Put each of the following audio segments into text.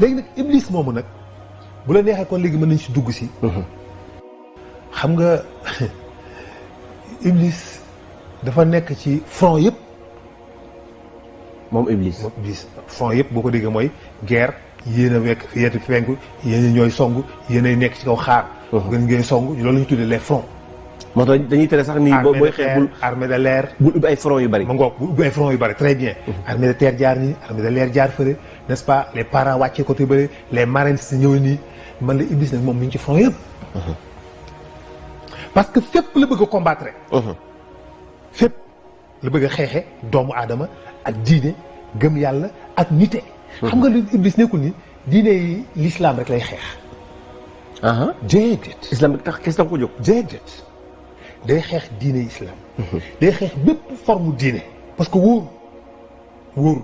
léegi nag iblis moomu nag bu la neexee kon léegi mën nañ si dugg si. xam nga iblis dafa nekk ci front yëpp. moom iblis front yëpp boo ko déggee mooy guerre yéen a wekk yéen fenku yéen ñooy song yéen ay nekk ci kaw xaar. gën ngeen song loolu la ñu tuddee les fronts. moo tax dañuy tere sax nii booy xeex bul armée de l'air bul ubbi ay front yu bari. ma ngoog bul ubbi ay front yu bari très bien. armée de terre jaar nii armée de l'air jaar fële n'est-ce pas les parents wàccee côté bële les marines si ñëw nii man la iblis nag moom mi ngi ci front yëpp. parce que fépp la bëgg a combattre. fépp la bëgg a xeexe doomu aadama ak diine gëm yàlla ak nite. xam nga lu iblis nekkul ni diine yi l'islam rek lay xeex. déedéet. islam bi tax kes tax ko jóg. déedéet day xeex diine islam. day xeex bépp forme diine. parce que wóoru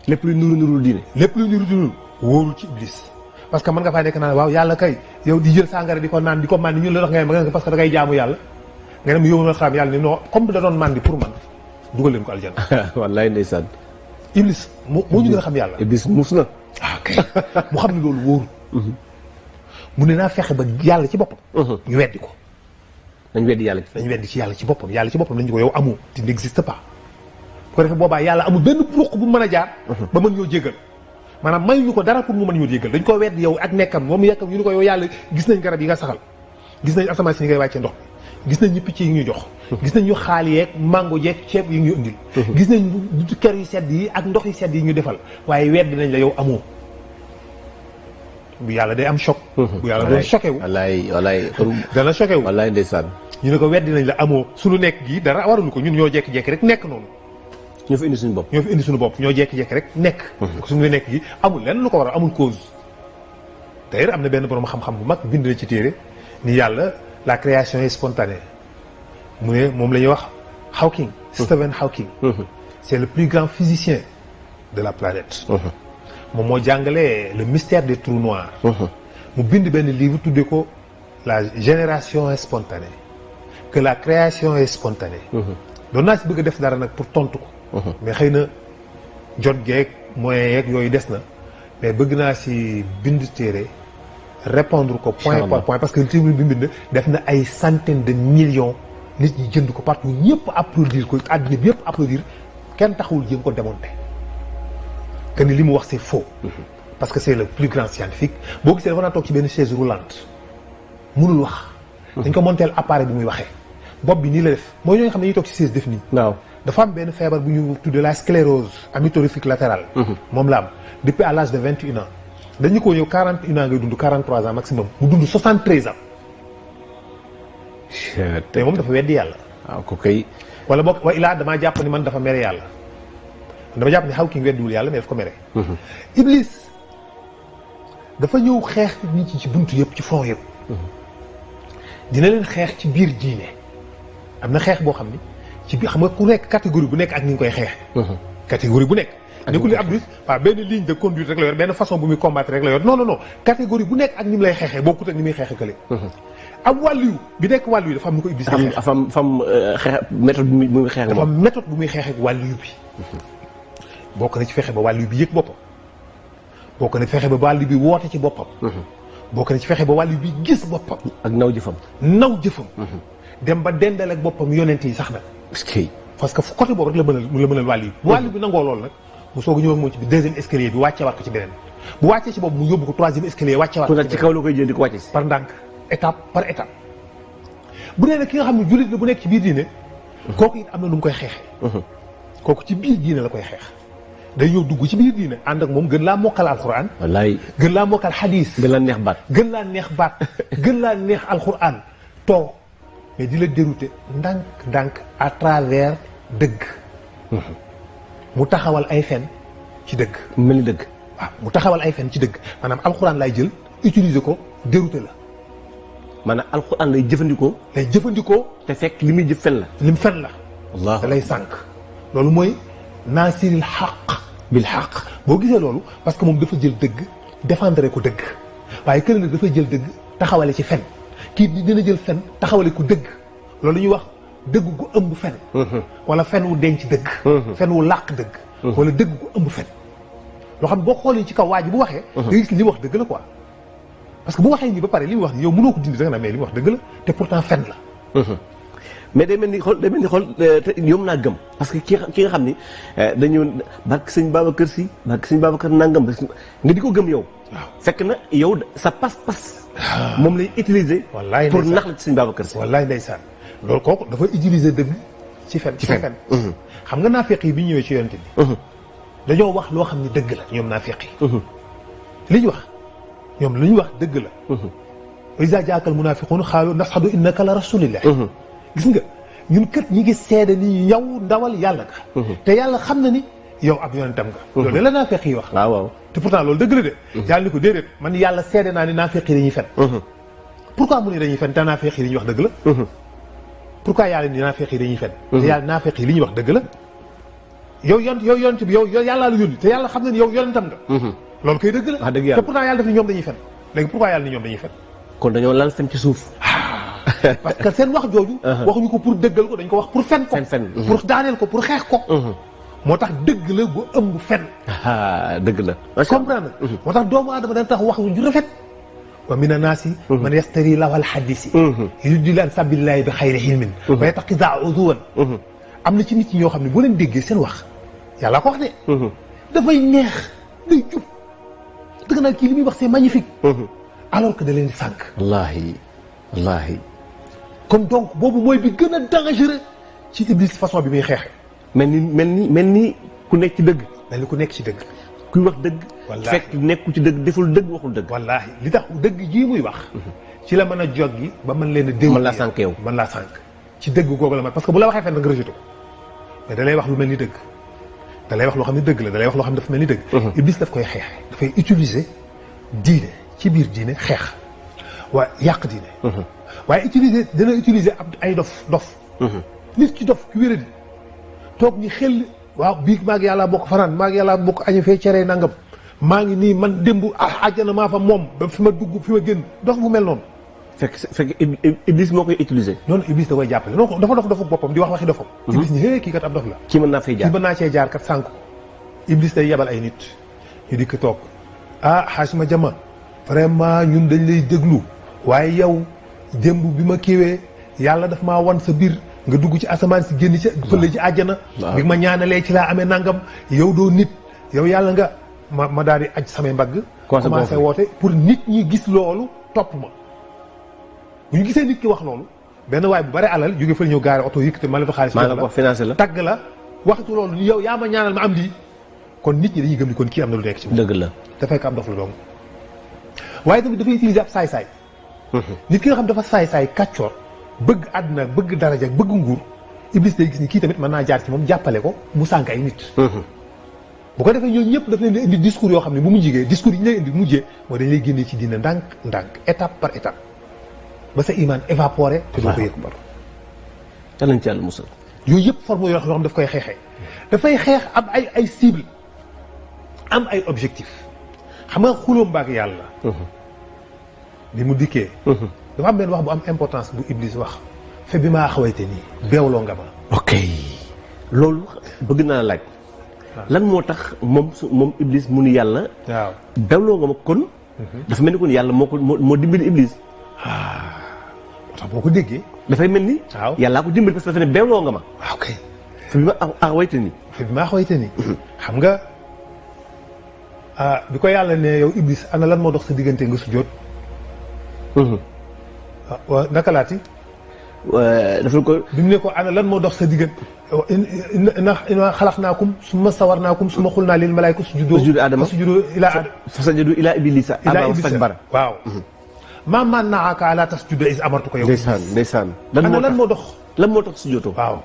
lépp lu nuru diine. lépp lu nuru wóorul ci iblis. parce que mën nga faa nekk naan waaw yàlla kay yow di jël sàngara di ko naan di ko màndi ñun la dox ngay parce que da ngay jaamu yàlla. nga dem yow na xam yàlla ni non comme da doon màndi pour man dugal leen ko aljana. wallaay ndeysaan. iblis moo ñu gën a xam yàlla. iblis muus na. ok mu xam ne loolu wóorul. mu ne naa fexe ba yàlla ci boppam. ñu weddi ko. dañ weddi yàlla dañ weddi ci yàlla ci boppam nañu ko yow amoo tu n'existe pas. bu ko defee boobaa yàlla amul benn ruq bu mën a jaar. ba mën ñoo jéggal. maanaam mayuñu ko dara pour mu mën ñoo jéggal dañ ko weddi yow ak nekkam moom yekkam ñu ni ko yow yàlla gis nañ garab yi nga saxal. gis nañ asamaan si ni ngay wàccee ndox mi gis nañ ñu picc yi ñu jox. gis nañ ñu xaal yeeg mango jeeg ceeb yi ñu indil. gis nañ kër yu sedd yi ak ndox yu sedd yi ñu defal waaye weddi nañ la yow amoo. bu yàlla day am choc. bu yàlla doon choqué wu. wallaay dana choqué wu. wallaay ndeysaan. ñu ne ko weddi nañ la amoo suñu nekk gi dara waralu ko ñun ñoo jékki-jékki rek nekk noonu. ñoo fi indi suñu bopp. ñoo jékki-jékki rek nekk. suñu nekk gi amul lenn lu ko waral amul cause. d'ailleurs am na benn borom xam-xam bu mag bind na ci téere ni yàlla la création est spontanée mu ne moom la ñuy wax Hawking. Stephen Hawking. c'est le plus grand physicien de la planète. moom moo jàngale le mystère des trous noirs. mu bind benn livre tuddee ko la génération est spontanée que la création est spontanée. doon naa si bëgg a def dara nag pour tontu ko. mais xëy na jot geeg moyen yeeg yooyu des na mais bëgg naa si bind téere répondre ko point par point parce que téere bi bind def na ay centaines de millions nit ñi jënd ko partout ñëpp applaudir ko àddina bi yëpp applaudir kenn taxawul jéem ko démonter. que ni li mu wax c'est faux. parce que c'est le plus grand scientifique boo gisee dafa naa toog ci benn chaise roulante mënul wax. dañ ko monteel appareil bi muy waxee. bopp bi nii la def mooy ñoo nga xam ne dañuy toog ci chaise def nii. waaw dafa am benn feebar bu ñu tuddee la sclérose amyotrophique latérale. moom la am depuis à l'âge de 21 ans. dañu ko ñëw 41 ans ngay dund 43 ans maximum mu dund 73 ans. te moom dafa weddi yàlla. waaw ko kay. wala boog wa ilaa damaa jàpp ni man dafa mere yàlla. dama jàpp ni Hawking weddiwul yàlla mais daf ko mere. Iblis dafa ñëw xeex nit ñi ci buntu yëpp ci front yëpp. dina leen xeex ci biir diine. am na xeex boo xam ni ci biir xam nga ku nekk catégorie bu nekk ak ni nga koy xeexe. catégorie bu nekk. nekkul ni Abdou waaw benn ligne de conduite rek la yor benn façon bu muy combattre rek la yor non catégorie bu nekk ak ni mu lay xeexee bokkut ak ni muy xeexe kële. am wàllu bi nekk wàllu yi dafa am ni ko Iblis. dafa am xeex méthode bu muy xeex. dafa am méthode bu muy xeexee wàllu bi. bokk na ci fexe ba wàllu bi yëg boppam. bokk na ci fexe ba wàllu bi woote ci boppam. bokk na ci fexe ba wàllu bi gis boppam. ak naw jëfam. dem ba dendal ak boppam yonent yi sax nag. parce que côté boobu rek la mënal wàllu yi. bu wàllu bi nangoo loolu nag mu soog a ñëw ak moom ci deuxième escalier bi wàcce waat ko ci beneen. bu wàccee ci boobu mu yóbbu ko troisième escalier wàcce waat ko ci kaw la koy jël di ko wàcce si. par ndànk étape par étape. bu dee nag ki nga xam ne jullit la bu nekk ci biir diine. kooku it am na lu mu koy xeexee. kooku ci biir diine la koy xeex. day ñëw dugg ci biir diine ànd ak moom gën laa mokkal alxuraan. wallaay gën laa mokkal xadiis. gën laa neex baat. gën laa neex alxuraan toog mais di la dérouter ndànk à travers dëgg. mu taxawal ay fen ci dëgg. mel ni dëgg. waaw mu taxawal ay fen ci dëgg maanaam alxuraan lay jël utiliser ko dérouter la. maanaam alxuraan lay jëfandikoo. te fekk li muy jëf fen la. lim fen la. wallaahi da lay sànq. loolu mooy naasiril xaq bil xaq boo gisee loolu parce que moom dafa jël dëgg défendre ko dëgg waaye kële nag dafa jël dëgg taxawale ci fen kii dina jël fen taxawale ko dëgg loolu la ñuy wax dëgg gu ëmb fen. wala fen wu denc dëgg. fen wu làq dëgg. wala dëgg gu ëmb fen. loo xam ne boo xoolee ci kaw waa ji bu waxee da ngay gis li mu wax dëgg la quoi parce que bu waxee nii ba pare li mu wax ni yow mënoo ko dindi da nga naa mais li mu wax dëgg la te pourtant fen la mais day mel ni xool te yom naa gëm parce que ki nga xam ni dañu barke sëñ Babacar Si barke sëñ Babacar nangam nga di ko gëm yow waaw fekk na yow sa pas-pas moom lay utiliser wallaay pour nax la ci sëñ Babacar Si wallaay ndeysaan loolu kooku dafa utiliser dëgg ci fen xam nga naafeq yi bi ñëwee ci yonent bi dañoo wax loo xam ne dëgg la ñoom naafeq yi li ñu wax ñoom lu ñu wax dëgg la wa iza jaakal munaafiquun xaalu nashhadu innaka la rasulillah gis nga ñun kët ñi ngi seede ni yow ndawal yàlla nga te yàlla xam na ni yow ab yonentam nga loolu de la naafeq yi wax waaw te pourtant loolu dëgg la de yàlla ni ko déedéet man yàlla seede naa ni naafeq yi dañuy fen pourquoi mu ne dañuy fen te naafeq yi li ñuy wax dëgg la pourquoi yàlla ni naafeq yi dañuy fen te yàlla naafeq yi li ñuy wax dëgg la yow yonent bi yow yàllaa la yónni te yàlla xam na ni yow yonentam nga loolu koy dëgg la te pourtant yàlla def ni ñoom dañuy fen léegi pourquoi yàlla ni ñoom dañuy fen kon dañoo lal fen ci suuf parce que seen wax jooju waxuñu ko pour dëggal ko dañ ko wax pour fen ko pour daaneel ko pour xeex ko moo tax dëgg la bu ëmb fen dëgg la comprendre moo tax doomu aadama dana tax wax ju rafet wa mina naasi man yastari lawal xaddisi yudillu an sabilillahi bi xayri xilmin wa yattaxidaa uduwan am na ci nit ñi ñoo xam ne boo leen déggee seen wax yàlla ko wax de dafay neex day jub dëgg naa kii li muy wax c'est magnifique alors que da leen di sànq wallaahi kon donc boobu mooy bi gën a dangereux ci iblis façon bi muy xeexe mel ni ku nekk ci dëgg mel ni ku nekk ci dëgg kuy wax dëgg fekk nekku ci dëgg deful dëgg waxul dëgg wallaahi li tax dëgg jii muy wax ci la mën a joggi ba mën leen a déw mën laa sànq yow mën laa sànq ci dëgg googu la man parce que bu la waxee fen da nga rejeté ko mais da lay wax lu mel ni dëgg da lay wax loo xam ne dëgg la da lay wax loo xam ne dafa mel ni dëgg iblis daf koy xeexe dafay utiliser diine ci biir diine xeex waaye yàq diine waaye dana utiliser ab ay dof nit ki dof ki wéradi toog ni xel waaw bii maa ngi yàlla bokk fanaan maa ngi yàlla bokk añu fee cere nangam maa ngi nii man démb àjjana maa fa moom ba fi ma dugg fi ma génn dof bu mel noonu fekk iblis moo koy utiliser noonu iblis da koy jàppale non dafa dofu boppam di wax waxi dofam iblis ni hé kii kat ab dof la kii mën naa fay jaar kii mën naa cee jaar kat sànk ko iblis day yebal ay nit ñu dikk toog xaaj ma jama vraiment ñun dañ lay déglu waaye yow démb bi ma kiiwee yàlla daf maa wan sa biir nga dugg ci asamaan si génn ci fële ci àjjana bi ma ñaanalee ci laa amee nangam yow doo nit yow yàlla nga ma daal di aj samay mbagg commencé woote pour nit ñi gis loolu topp ma bu ñu gisee nit ki wax loolu benn waay bu bari alal jóge fa ñëw gaare oto yëkkate maletu xaalis la financé la tagg la waxtu loolu ni yow yaa ma ñaanal ma am lii kon nit ñi dañuy gëm ni kon kii am na lu nekk ci dëgg la dafay ko am dof la dong waaye tamit dafay utiliser ab saay-saay nit ki nga xam dafa saay-saay kàccoor bëgg àdduna bëgg daraja bëgg nguur iblis day gis ni kii tamit mën naa jaar ci moom jàppale ko mu sànk ay nit bu ko defee ñooñu ñëpp daf leen di indi discours yoo xam ne bu mu jigee discours yi ñu lay indi mujjee mooy dañ lay génnee ci dina ndànk étape par étape ba sa iman évaporé te doo ko yëg bar yàlla ci yàlla musal yooyu yëpp forme yoo xam daf koy xeexee dafay xeex am ay cible am ay objectif xam nga xulóom mbaak yàlla bi mu dikkee dafa am benn wax bu am importance bu iblis wax fe bi maa xawayte nii beewloo nga ma ok loolu bëgg naa laaj lan moo tax moom iblis mu ni yàlla waaw beewloo nga ma kon dafa mel ni kon yàlla moo dimbali iblis moo tax boo ko déggee dafay mel ni waaw yàllaa ko dimbali parce que dafa ne beewloo nga ma waaw kay fe bi ma xawayte nii fe bi maa xawayte nii xam nga bi ko yàlla ne yow iblis ana lan moo dox sa diggante nga sujjóot waaw naka laati dafa ko bi mu ne ko ana lan moo dox sa diggante inna xalaqnaakum summa sawarnaakum summa xulnaa lil malaa'ikati usjudu aadama fasajadu ilaa iblisa abaa wastakbara waaw maa mannaaka alaa tasjuda iz amartuka yow ndeysaan lan moo dox lan moo tax sujjootoo waaw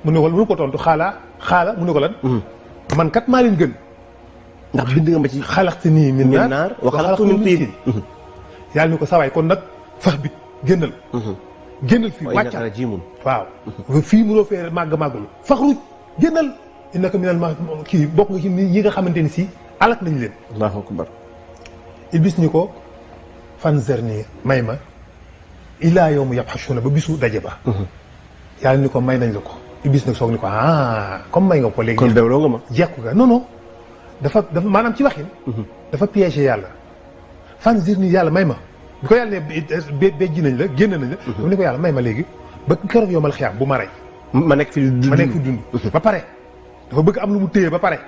mu ko tontu xaala mu ne ko lan man kat maa leen gën ndax bind nga ma ci xalaqtanii min naar wa xalaqtahu min tiin yàlla ni ko sawaay kon nag fax bit génnal fii wàccal waaw fii mënoo fee màgg-màgglu faxruj génnal innaka minal kii bokk nga ci ñi nga xamante ni si alak nañ leen allahu akbar iblis ni ko fanzarni may ma ilaa yawmi yabxasuuna ba bisu daje ba yàlla ni ko may nañ la ko iblis nag soog ni ko comme may nga ko léegi kon bewloo nga ma jekku nga non dafa maanaam ci waxin. dafa piégé yàlla. fan dir ni yàlla may ma bu ko yàlla ne béjji nañ la génn nañ la. dafa ne ko yàlla may ma léegi ba keroog yomal xiyaam bu ma rey. ma nekk fi dund ba pare. dafa bëgg am lu mu téye ba pare.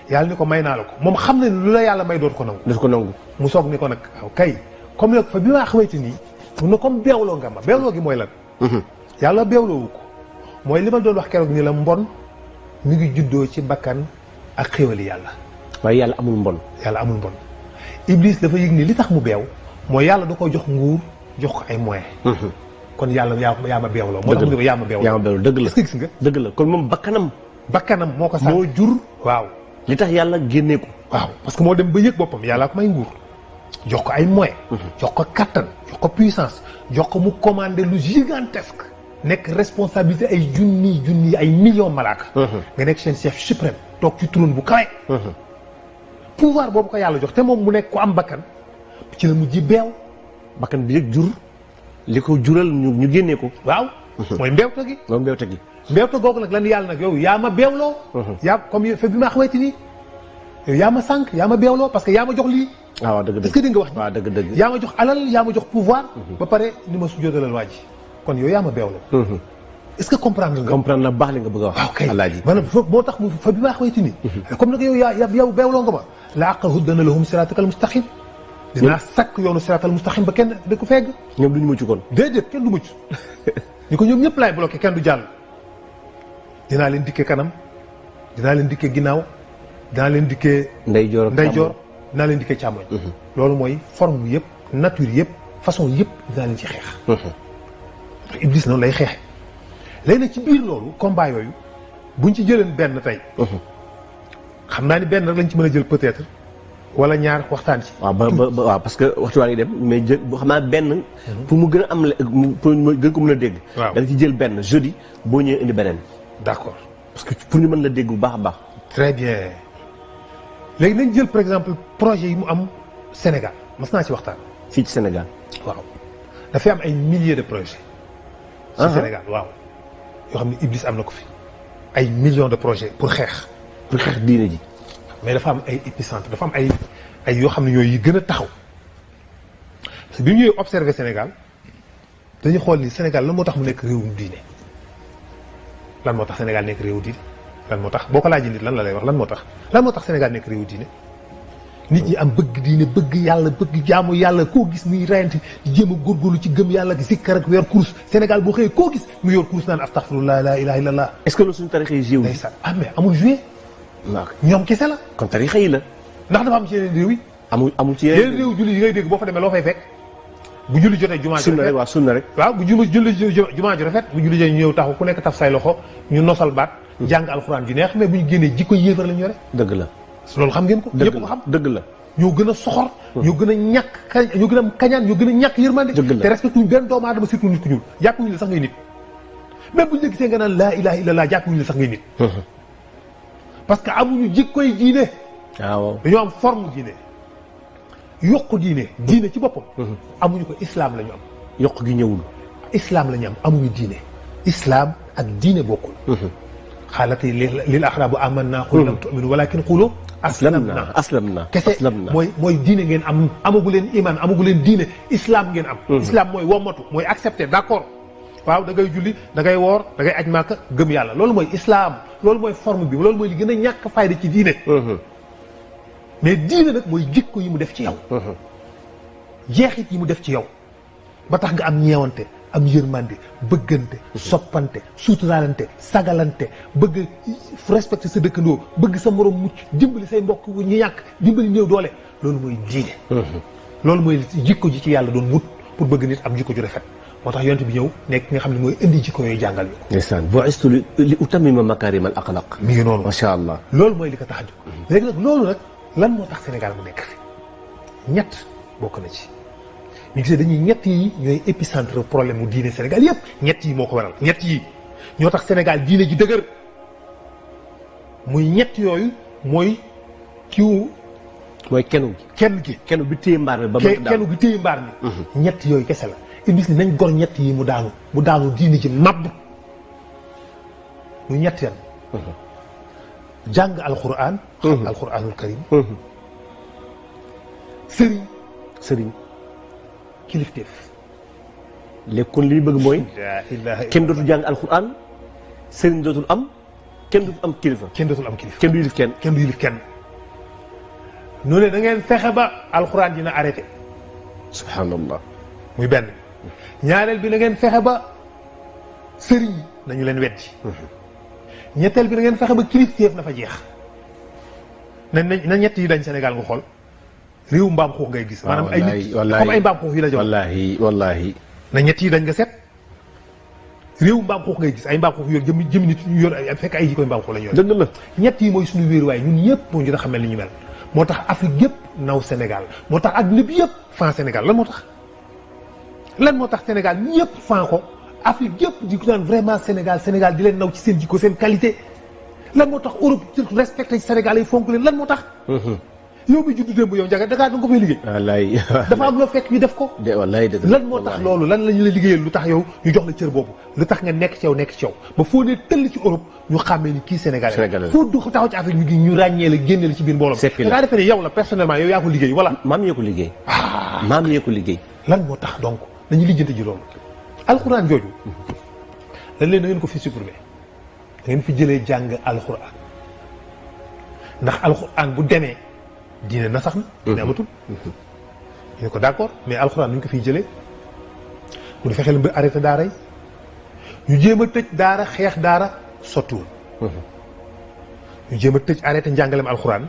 yàlla ni ko may naa la ko moom xam na lu la yàlla may dootu ko nangu. dootu ko nangu mu soog ni ko nag waaw kay comme nag fa bi maa xamante nii. mun na comme beewloo nga ma beewloo gi mooy lan. yàlla beewloowu ko mooy li ma doon wax keroog ni la mbon mi ngi juddoo ci bakkan ak xéwali yàlla. waaye yàlla amul mbon. yàlla amul mbon. Iblis dafa yëg ni li tax mu beew mooy yàlla da ko jox nguur jox ko ay moyens. kon yàlla yaa ma beewloo. moo tax mu ne ko yaa ma beewloo dëgg la est-ce que gis nga. dëgg la kon moom bakkanam moo ko sax moo jur. waaw li tax yàlla génnee ko. waaw parce que moo dem ba yëg boppam yàllaa ko may nguur. jox ko ay moyens. jox ko kattan jox ko puissance jox ko mu commandé lu gigantesque. nekk responsabilité ay junni ay millions malaaka. nga nekk seen chef suprême toog ci trône bu kawe. pouvoir boobu ko yàlla jox te moom mu nekk ku am bakkan ci la mujj beew. bakkan bi yëg jur li ko jural ñu génnee ko. waaw. mooy mbeewte gi. mooy mbeewte gi. mbeewte googu nag lan yàlla nag yow yaa ma beewloo. yaa comme fa bi maa xamante ni yow yaa ma sànq yaa ma beewloo parce que yaa ma jox lii. waaw dëgg dëgg est-ce que dégg nga wax. waaw dëgg yaa ma jox alal yaa ma jox pouvoir. ba pare ni ma sujjóotalal waa ji kon yow yaa ma beewloo. est-ce que comprendre nga. comprendre na baax li nga bëgg a wax. waaw kay alaaji maanaam moo tax mu fa bi maa xamante ni. comme nag yow beewloo nga ma. la aqudanna lahum siratakal mustaqim. dinaa sakk yoonu siratal mustaqim ba kenn da ko fegg. ñoom duñu mucc kon. déedéet kenn du mucc ni ko ñoom ñëpp laay bloqué kenn du jàll. dinaa leen dikkee kanam dinaa leen dikkee ginnaaw dinaa leen dikkee. ndeyjoor dinaa leen dikkee càmmoñ. loolu mooy forme yëpp nature yëpp façon yëpp dinaa leen ci xeex. Iblis noonu lay xeexe. léegi nag ci biir loolu combat yooyu buñ ci jëleen benn tey. xam naa ni benn rek lañ ci mën a jël peut-être wala ñaar waxtaan ci. waaw parce que waxtu waa ngi dem mais jël boo xam naa benn. pour mu gën a am pour mu gën ko mën a dégg. waaw da nga ci jël benn jeudi boo ñëwee indi beneen. d'accord parce que pour ñu mën la dégg bu baax a baax. très bien léegi nañ jël par exemple projet yi mu am Sénégal mas naa ci waxtaan. fii ci Sénégal. waaw dafay am ay milliers de projets. ci Sénégal waaw. yoo xam ne Iblis am na ko fi. ay millions de projets pour xeex. pour xeex diine ji. mais dafa am ay épicentre dafa am ay yoo xam ne yooyu yi gën a taxaw. parce que bi ñu ñëwee observé Sénégal dañu xool ni Sénégal lan moo tax mu nekk réewum diine. lan moo tax Sénégal nekk réewu diine lan moo tax boo ko laajee nit lan la lay wax lan moo tax Sénégal nekk réewu diine. nit ñi am bëgg diine bëgg yàlla bëgg jaamu yàlla koo gis muy reyante di jéem a góorgóorlu ci gëm yàlla gi sikkar ak weer kurus Sénégal boo xëyee koo gis mu yor kurus naan astaghfirullah la ilaha illallah. est-ce que loolu suñu tarixa yi jiw. ndeysaan mais amul joué. waaw ñoom kese la. kon tarixa yi la. ndax dafa am ci yeneen réew yi. amul ci yeneen réew julli yi ngay dégg boo fa demee loo fay fekk. bu julli jotee jumaa ji rafet waaw sunna rek. waaw bu julli jumaa ji rafet bu julli jotee ñu ñëw taxu ku nekk taf say loxo ñu nosal baat. jàng alxuraan ju neex mais bu ñu génnee jikko yéefar lañ yore. dëgg la. loolu xam ngeen ko. ñëpp ko xam dëgg la. ñoo gën a soxor. ñoo gën a ñàkk ñoo gën a kañaan ñoo gën a ñàkk yërmande. te respecté wuñ benn doomu aadama surtout nit ku ñuul jàpp wuñu la sax ngay nit. même bu ñu la gisee nga naan laa ilaha illallah jàpp wuñu la sax ngay nit. parce que amuñu jikkoy diine. waaw dañoo am forme diine. yokku diine diine ci boppam. amuñu ko islam la ñu am. yokk gi ñëwul. islam la ñu am amuñu diine. islam ak diine bokkul. xaalati lil axraabu amanna qul lam tu'minu walakin qulu aslamna kese mooy diine ngeen am amagu leen iman amagu leen diine islam ngeen am. islam mooy wommatu mooy accepté d'accord. waaw da ngay julli da ngay woor da ngay aj Màkka gëm yàlla loolu mooy islam loolu mooy forme bi loolu mooy li gën a ñàkk fayda ci diine. mais diine nag mooy jikko yi mu def ci yow. jeexit yi mu def ci yow ba tax nga am ñeewante am yërmande bëggante soppante suuturaalante sagalante bëgg respecté sa dëkkandoo bëgg sa morom mucc dimbali say mbokk ñu ñàkk dimbali néew doole loolu mooy diine. loolu mooy jikko ji ci yàlla doon wut pour bëgg nit am jikko ju rafet moo tax yonent bi ñëw nekk nga xam ne mooy indi jikko yooyu jàngal ñu. ndeysaan bu'istu li utammima makaarimal axlaaq. mi ngi noonu macha allah. loolu mooy li ko tax a jóg. léegi nag loolu nag lan moo tax Sénégal mu nekk fi ñett bokk na ci. ñu gisee dañuy ñett yi ñooy épicentre problème mu diine Sénégal yëpp ñett yi moo ko waral ñett yi ñoo tax Sénégal diine ji dëgër muy ñett yooyu mooy kiw. mooy kenn bi téye mbaar mi ba kenn gi téye mbaar mi. ñett yooyu kese la. Iblis ni nañ gor ñett yi mu daanu diine ji màbb muy ñett yan. jàng alquran. xam alquranul karim. sëriñ. kilifteef. léegi kon li bëgg mooy. kenn dootul jàng alquran sëriñ dootul am kenn dootul am kilifa. kenn dootul am kilifa. kenn du yilif kenn. kenn du yilif kenn. ñu ne da ngeen fexe ba alquran dina arrêté. subhanallah. muy benn. ñaareel bi na ngeen fexe ba sëriñ yi nañu leen weddi. ñetteel bi na ngeen fexe ba kilifteef na fa jeex. na ñett yi dañ Sénégal nga xool réew mbaam xuux ngay gis. maanaam ay nit comme ay mbaam xuux yi la jox. wallaahi. na ñett yi dañ nga set réew mbaam xuux ngay gis ay mbaam xuux yor jëmi nit ñu yor ay fekk ay jikoy mbaam xuux la ñu yor. dëgg la ñett yi mooy suñu wéeruwaay ñun ñëpp moo ñu da xamel ni ñu mel. moo tax Afrique yëpp naw Sénégal moo tax adduna bi yëpp fan Sénégal lan moo tax Sénégal ñëpp fan ko Afrique yëpp di ko naan vraiment Sénégal di leen naw ci seen jikko seen qualité. lan moo tax Europe surtout respecté ci Sénégal yi fonk leen lan moo tax. yow mi juddu démb yow Ndiaga Dakar da nga ko fay liggéey. wallaay. dafa am loo fekk ñu def ko. wallaay dëgg lan moo tax loolu lan la ñu la liggéeyal lu tax yow ñu jox la cër boobu lu tax nga nekk ci yow ba foo ne tëll ci Europe ñu xàmmee ni kii Sénégalais foo du taxaw ci Afrique ñu ràññee la génne la ci biir mbooloo da ngaa defee ne yow la personnellement yow yaa ko liggéey voilà. maam yee ko liggéey. maam yee ko liggéey. lan moo tax donc dañu lijjanti ji loolu. alxuraan jooju dañ leen na ngeen ko fi supprimer da ngeen fi jëlee jàng alxuraan ndax alxuraan bu demee diine na sax na. diine amatul. ñu ne ko d'accord mais alxuraan nu ñu ko fiy jëlee mu di fexeel ba arrêté daara yi ñu jéem a tëj daara xeex daara sottiwul. ñu jéem a tëj arrêté njàngaleem alxuraan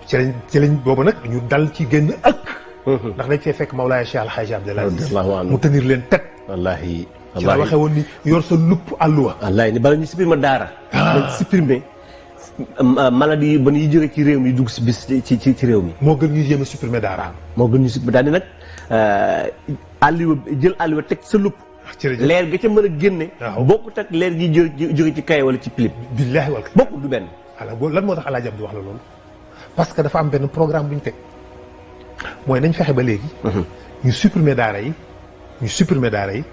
ci lañ boobu nag ñu dal ci génn ëkk. ndax dañ fee fekk Mawlaaya Cheikh Al Hadj Abdoulaye mu tenir leen teg. wallaahi. ci la waxee woon ni yor sa lupp àlluwa. wallaahi ni bala ñu supprimer daara. dañ supprimer maladie ba ñuy jóge ci réew mi dugg si bis ci réew mi. moo gën ñuy jéem a supprimer daara. moo gën ñu supprimer daal di nag àlluwa jël àlluwa teg sa lupp. leer ga ca mën a génne. waaw bokkut ak leer gi jóge ci kaye wala ci pilip. billaahi wal bokkut du benn. alors lan moo tax El Hadj Abdou wax la loolu parce que dafa am benn programme bu ñu teg mooy nañ fexe ba léegi. ñu supprimer daara yi.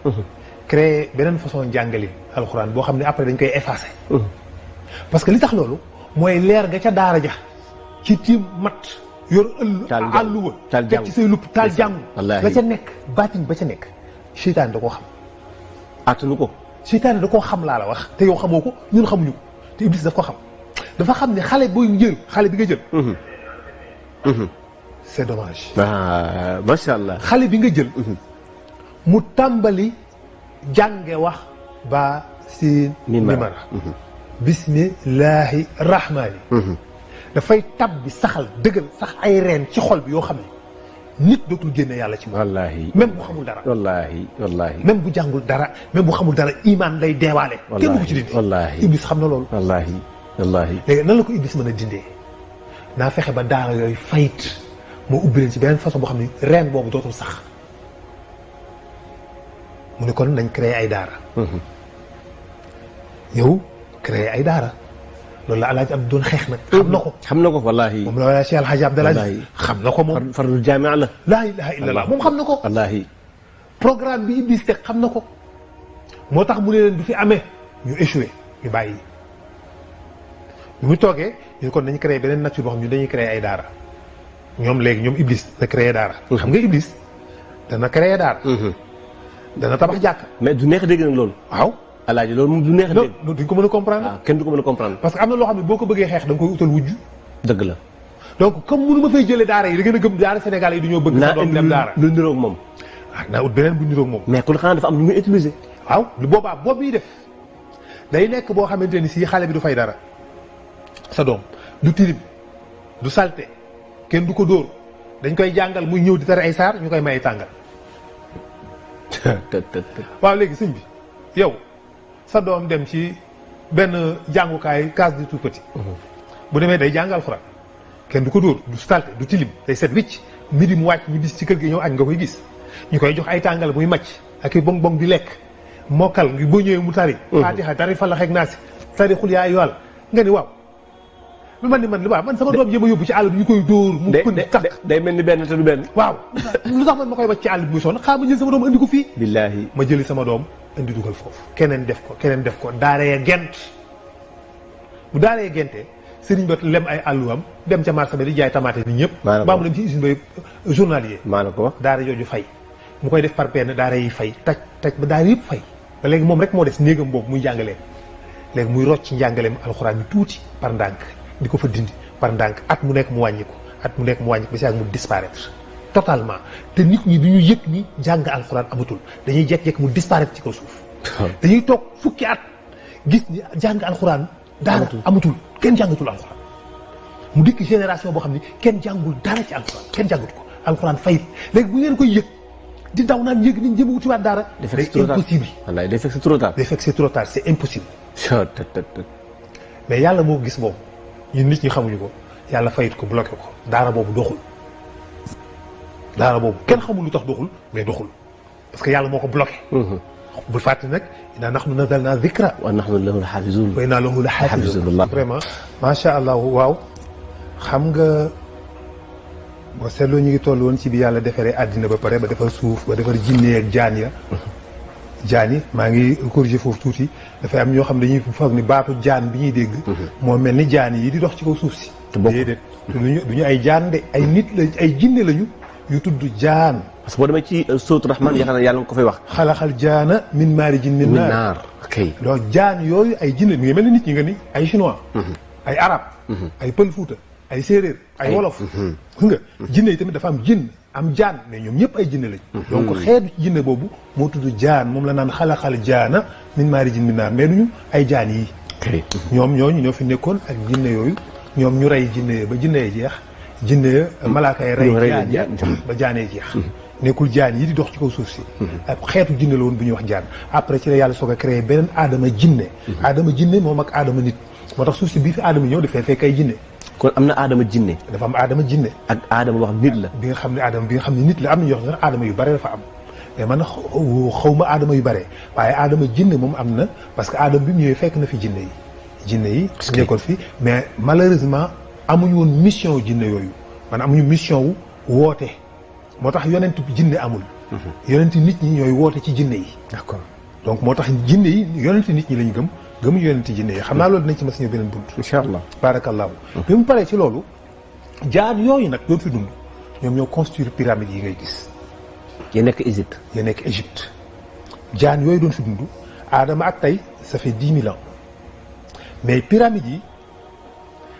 créer beneen façon njàngalin alxuraan boo xam ne après dañ koy effacer. parce que li tax loolu mooy leer ga ca daara ja ci tiim mat yor àlluwa teg ci say lupp taal jàngu la ca nekk baatin ba ca nekk seytaane da koo xam attanu ko seytaane da koo xam laa la wax te yow xamoo ko ñun xamuñu ko te Iblis daf ko xam dafa xam ne xale booy jël xale bi nga jël c'est dommage macha allah xale bi nga jël mu tàmbali jànge wax ba siin mimara bismillahi rahmaani dafay tab bi saxal dëggal sax ay reen ci xol bi yoo xam ne nit dootul génne yàlla ci moom wallaahi même bu xamul dara wallaahi même bu jàngul dara même bu xamul dara iman lay deewaale kenn du ko ci dindi Iblis xam na loolu wallaahi léegi nan la ko Iblis mën a dindee naa fexe ba daara yooyu fayit moo ubbi leen ci beneen façon boo xam ne reen boobu dootul sax mu ne kon nañ créer ay daara yow créer ay daara loolu la Alaaji Abdu doon xeex nag xam na ko wallaahi moom la wala Cheikh Alhaji Abdoulaye xam na ko moom fardul jaamia la laa ilaha illallah moom xam na ko wallaahi programme bi Iblis teg xam na ko moo tax mu ne leen du fi amee ñu échoué ñu bàyyi bi mu toogee ñu kon nañ créer beneen nature boo xam ñu dañuy créer ay daara ñoom léegi ñoom Iblis na créer daara xam nga Iblis dana créer daara dana tabax jàkk mais du neex dégg nag loolu waaw alaaji loolu moom du neex dégg duñ ko mën a comprendre kenn du ko mën a comprendre parce que am na loo xam ne boo ko bëggee xeex da nga koy utal wujj dëgg la donc comme mënu ma fay jëlee daara yi da ngeen a gëm daara Sénégal yi du ñoo bëgg sa doom dem daara lu niroog moom naa ut beneen bu niroog moom mais kon xanaa dafa am lu muy utiliser waaw lu boobaa boobu yi def day nekk boo xamante ni si xale bi du fay dara sa doom du tilim du salte kenn du ko dóor dañ koy jàngal muy ñëw di tere ay saar ñu koy may tàngal waaw léegi sëñ bi yow sa doom dem ci benn jàngukaay case de tout petit bu demee day jàng alxuraan kenn du ko dóor du salte du tilim day set wicc midi mu wàcc ñu bis ci kër gi ñëw añ nga koy gis ñu koy jox ay tàngal muy màcc ak i bong bong di lekk mokkal ngi boo ñëwee mu tari faatiha tari falax ak naasi tari xul yaa ayyuhal nga ni waaw man li waaw man sama doom jéem a yóbbu ci àll bi ñu koy dóor mu pënd tax day mel ni benn te du benn waaw lu tax man ma koy wàcc ci àll bi muy sonn xaa ma jël sama doom indi ko fii billaahi ma jëli sama doom indi dugal foofu keneen def ko daara ya gent bu daara ya gentee sëriñ ba lem ay àlluwam dem ca marché ba di jaay tamaate ni ñëpp Maa la ko baa mu dem ci usine bay journalier maa la ko wax. daara jooju fay mu koy def par benn daara yi fay taj ba daara yëpp fay ba léegi moom rek moo des néegam boobu muy jàngaleem léegi muy rocc njàngaleem alxuraan bi tuuti par ndànk di ko fa dindi par ndànk at mu nekk mu wàññi ko ba si ak mu disparaître totalement te nit ñi du ñu yëg ni jàng alxuraan amatul dañuy jekk-jekk mu disparaître ci kaw suuf dañuy toog fukki at gis ni jàng alxuraan daara amatul kenn jàngatul alxuraan mu dikk génération boo xam ni kenn jàngul dara ci alxuraan kenn jàngatu ko alxuraan fayit léegi bu ngeen koy yëg di daw naan yëg ni jëm wutiwaat dara c'est impossible wallaay day fekk c'est trop tard. day fekk c'est trop tard c'est impossible mais yàlla moo gis boobu ñun nit ñi xamuñu ko yàlla fayit ko bloqué ko daara boobu doxul daara boobu kenn xamul lu tax doxul mais doxul parce que yàlla moo ko bloqué bul fàtte nag inaa nahnu nazalna dhikra wa nahnu lahu lahafizun wa inaa lahu lahafizun vraiment macha allah waaw xam nga boo seetloo ñu ngi toll woon ci bi yàlla defaree àddina ba pare ba defar suuf ba defar jinne ak jaan yi maa ngi corriger foofu tuuti dafay am ñoo xam dañuy foog ni baatu jaan bi ñuy dégg moo mel ni jaan yi di dox ci kaw suuf si déedéet duñu ay jaan de ay nit la ay jinne lañu yu tudd jaan parce que boo demee ci sóotu Rahman yaakaar naa yàlla nga ko fay wax xalaxal jaana min maarijin min naar kay loolu jaan yooyu ay jinne mi ngi mel ni nit ñi nga ni ay chinois ay arab ay pël fuuta ay séeréer ay wolof nga jinne yi tamit dafa am jinn am jaan mais ñoom ñëpp ay jinne lañ donc xeetu jinne boobu moo tudd jaan moom la naan xalaxal jaana min maarijin min naar mais duñu ay jaan yi ñoom ñooñu ñoo fi nekkoon ak jinne yooyu ñoom ñu rey jinne ba jinne yi jeex jinne malaaka yi rey jaan ba jaanee jeex nekkul jaan yi di dox ci kaw suuf si ak xeetu jinne la woon bu ñuy wax jaan après ci la yàlla soog a créé beneen aadama jinne aadama jinne moom ak aadama nit moo tax suuf si bii fi aadama ñëw dafay fekk ay jinne kon am na aadama jinne dafa am aadama jinne ak aadama wax nit la bi nga xam ne aadama bi nga xam ne nit la am na ñoo xam ne aadama yu bare dafa am mais man xaw ma aadama yu bare waaye aadama jinne moom am na parce que aadama bi mu ñëwee fekk na fi jinne yi nekkoon fi mais malheureusement amuñu woon mission jinne yooyu man amuñu mission wu woote moo tax yonent jinne amul yonent nit ñi ñooy woote ci jinne yi d'accord donc moo tax jinne yi yonent nit ñi lañu gëmuñu yonent jinne yi xam naa loolu dinañ ci mas ñëw beneen bunt incha allah barakallahu bi mu paree ci loolu jaan yooyu nag doon fi dund ñoom ñoo construire pyramide yi ngay gis ya nekk Égypte jaan yooyu doon fi dund aadama ak tey ça fait 10 000 ans mais pyramide yi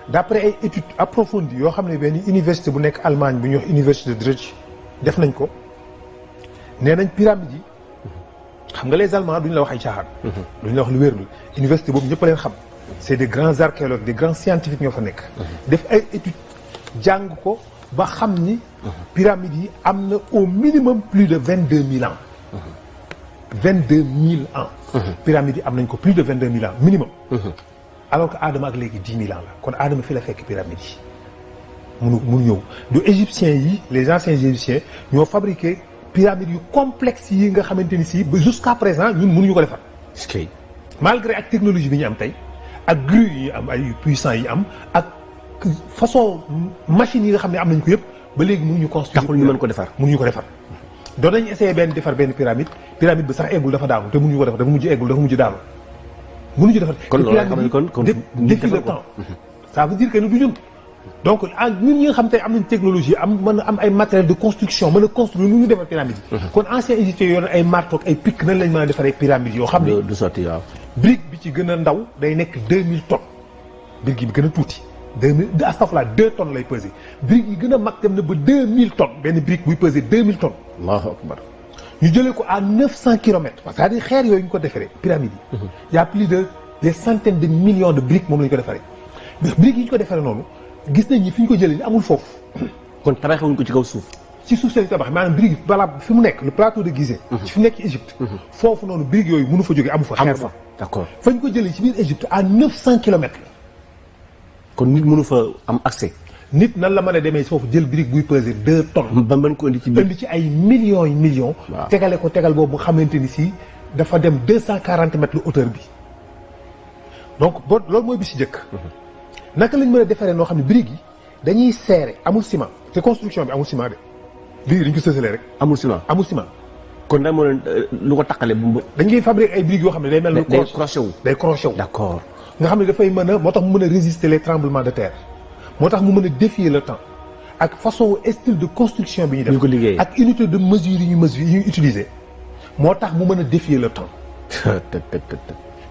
d'après ay études approfondies yoo xam ne benn université bu nekk Allemagne bu ñuy wax université de Dresde def nañ ko nee nañ pyramide yi xam nga les Allemands duñ la wax ay caaxaan duñ la wax lu wérlu université boobu ñëpp a leen xam c'est des grands archéologues des grands scientifiques ñoo fa nekk def ay études jàng ko ba xam ni pyramide yi am na au minimum plus de 22 000 ans 22 000 ans pyramide yi am nañ ko plus de 22 000 ans minimum alors que Adama ak léegi 10 000 ans la kon Adama fi la fekk pyramide yi munu ñëw du égyptiens yi les anciens égyptiens ñoo fabriqué pyramide yu complexe yi nga xamante ni si ba jusqu'à présent ñun mënuñu ko defar malgré ak technologie bi ñu am tey ak grue yi am ay puissants yi am ak façon machine yi nga xam ne am nañ ko yëpp ba léegi mënuñu construire taxul ñu mën ko defar mënuñu ko defar doon nañu essayé defar benn pyramide bi sax eggul dafa daanu te mënuñu ko defar dafa mujj eggul dafa mujj daanu mënuñu defar kon loolu xam ne kon depuis le temps ça veut dire que ni du ñun donc ñun ñi nga xam tey am nañ technologie mën a am ay matériel de construction mën a construire nu ñu defar pyramide yi kon ancien égyptiens yoon ay marteau ay pic nañ lañ mën a defaree pyramide yoo xam ne du sotti waaw brique bi ci gën a ndaw day nekk 2000 tonnes brique bi gën a tuuti 2000 astafurlah 2 tonnes lay peser brique yi gën a mag dem na ba 2000 tonnes benn brique buy peser 2000 tonnes allahu akbar ñu jëlee ko à 900 kilomètres c'est-à-dire xeer yooyu ñu ko defaree pyramide yi y a plus de des centaines de millions de briques moom la ñu ko defaree briques yi ñu ko defaree noonu gis nañ ni fi ñu ko jëlee ni amul foofu kon tabaxewuñ ko ci kaw suuf ci suuf seen tabax maanaam brique balaa fi mu nekk le plateau de Gizeh ci fi nekk ci Égypte foofu noonu brique yooyu mënu fa jógee amu fa xeer fa d'accord fa ñu ko jëlee ci biir Égypte à 900 kilomètres la kon nit mënu fa am accès nit nan la mën a demee foofu jël brique buy peser 2 tonnes ba mën ko indi ci biir indi ci ay millions yi millions tegale ko tegal boobu nga xamante ni si dafa dem 240 mètres la hauteur bi donc boo loolu mooy bi si njëkk naka lañ mën a defaree noo xam ne brique yi dañuy serré amul ciment te construction bi amul ciment de brique dañ ko sësalee rek amul ciment kon da moo leen lu ko taqale bu dañ koy fabriquer ay briques yoo xam ne day mel day crochet wu day crochet wu d'accord nga xam ne dafay mën a moo tax mu mën a résister les tremblements de terre moo tax mu mën a défier le temps ak façon style de construction bi ñu ko def liggéey ak unité de mesure yi ñu utiliser moo tax mu mën a défier le temps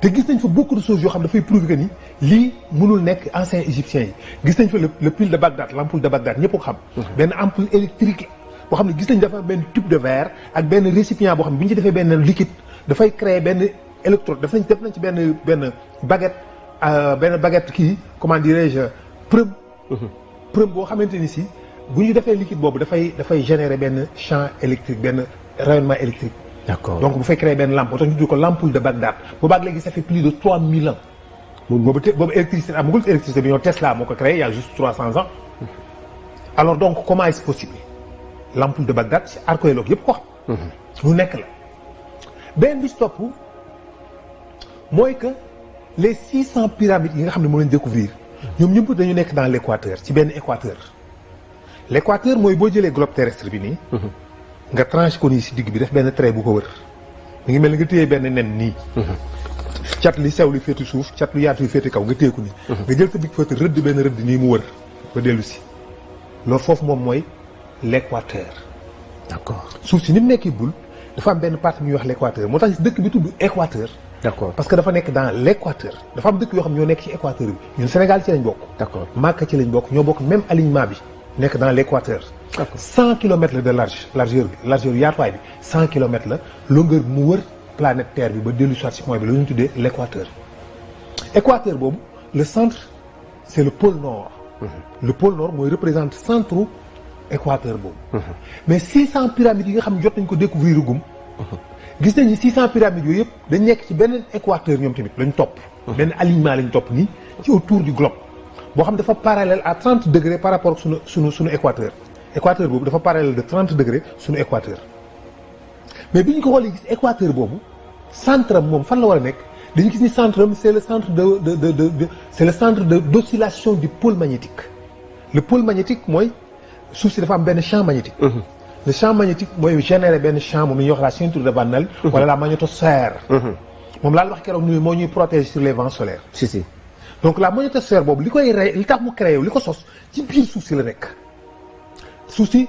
te gis nañ fa beaucoup de choses yoo xam dafay prouver que ni lii mënul nekk anciens égyptiens yi gis nañ fa le pile de Bagdad l'ampoule de Bagdad ñëpp ko xam benn ampoule électrique boo xam ne gis nañ dafa benn tube de verre ak benn récipient boo xam ne bu ñu ci defee benn liquide dafay créer benn électrode def nañ ci benn baguette kii comment dirais-je preuve boo xamante ni si bu ñu defee liquide boobu dafay générer benn champ électrique benn rayonnement électrique. D'accord. Donc bu fay créer benn lampe moo tax ñu tudd ko l'ampoule de Bagdad boobaag léegi ça fait plus de 3000 ans. boobu électricité amagul électricité bi ñoo Tesla moo ko créé il y a juste 300 ans. Alors donc comment est-ce possible l'ampoule de Bagdad ci archéologue yëpp ko xam. lu nekk la benn bi ci topp mooy que les 600 pyramides yi nga xam ne moo leen découvrir ñoom ñëpp dañu nekk dans l'équateur ci benn équateur. l'équateur mooy boo jëlee globe terrestre bi nii. nga tranché ko nii si digg bi def benn trait bu ko wër. mi ngi mel ni nga téye benn nen nii. cat li sew li féeti suuf cat lu yaatu li féeti kaw nga téye ko nii. nga jël sa big fëte rëdd benn rëdd nii mu wër ba dellu si. loolu foofu moom mooy l'équateur. D'accord. suuf si ni mu nekkee bul dafa am benn partie bu ñuy wax l'équateur moo tax dëkk bi tudd équateur. D'accord. parce que dafa nekk dans l'équateur dafa am dëkk yoo xam ñoo nekk ci équateur bi ñun Sénégal ci lañ bokk. D'accord. Makka ci lañ bokk ñoo bokk même alignement bi nekk dans l'équateur. D'accord. 100 kilomètres la de largeur bi yaatuwaay bi 100 kilomètres la longueur bi mu wër planète Terre bi ba dellu soit ci point bi la ñu tuddee l'équateur. équateur boobu le centre c'est le pôle nord. le pôle nord mooy représente centre équateur boobu. mais 600 pyramides yi nga xam ne jot nañ ko découvrir gum. gis nañ ni 600 pyramides yooyu yëpp dañ nekk ci benn équateur ñoom tamit lañ topp. benn alignement lañ topp nii ci autour du globe boo xam dafa parallèle à 30 degrés par rapport ak sunu équateur. équateur boobu dafa parallèle de 30 degrés sunu équateur mais bi ñu ko xoolee gis équateur boobu centre am moom fan la war a nekk dañu gis ni centre am c'est le centre c'est le centre d'oscillation du pôle magnétique. le pôle magnétique mooy suuf si dafa am benn champ magnétique. le champ magnétique mooy générer benn champ moom la ñuy wax la ceinture de Van Allen. wala la magnétosphère. moom laa la wax keroog ni moo ñuy protéger sur les vents solaires. si. donc la magnétosphère boobu li koy rey li tax mu créé li ko sos ci biir suuf si la nekk. suuf si